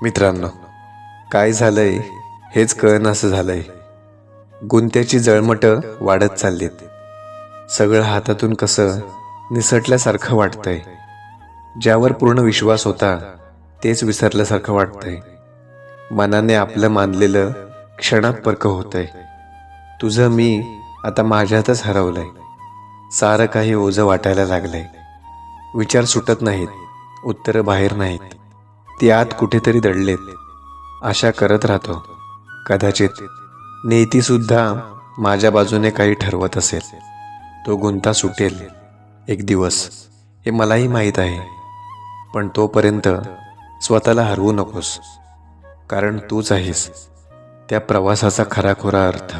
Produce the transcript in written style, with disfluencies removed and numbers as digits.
मित्रांनो, काय झालंय हेच कळेनासं झालंय. गुंत्याची जळमटं वाढत चाललीत. सगळं हातातून कसं निसटल्यासारखं वाटतंय. ज्यावर पूर्ण विश्वास होता तेच विसरल्यासारखं वाटतंय. मनाने आपलं मानलेलं क्षणात परक होतंय. तुझं मी आता माझ्यातच हरवलंय. सारं काही ओझं वाटायला लागलंय. विचार सुटत नाहीत, उत्तरं बाहेर नाहीत. ती आत कुठेतरी दडलेत. आशा करत राहतो, कदाचित नियतीसुद्धा माझ्या बाजूने काही ठरवत असेल. तो गुंता सुटेल एक दिवस, हे मलाही माहीत आहे. पण तोपर्यंत स्वतःला हरवू नकोस, कारण तूच आहेस त्या प्रवासाचा खराखुरा अर्थ.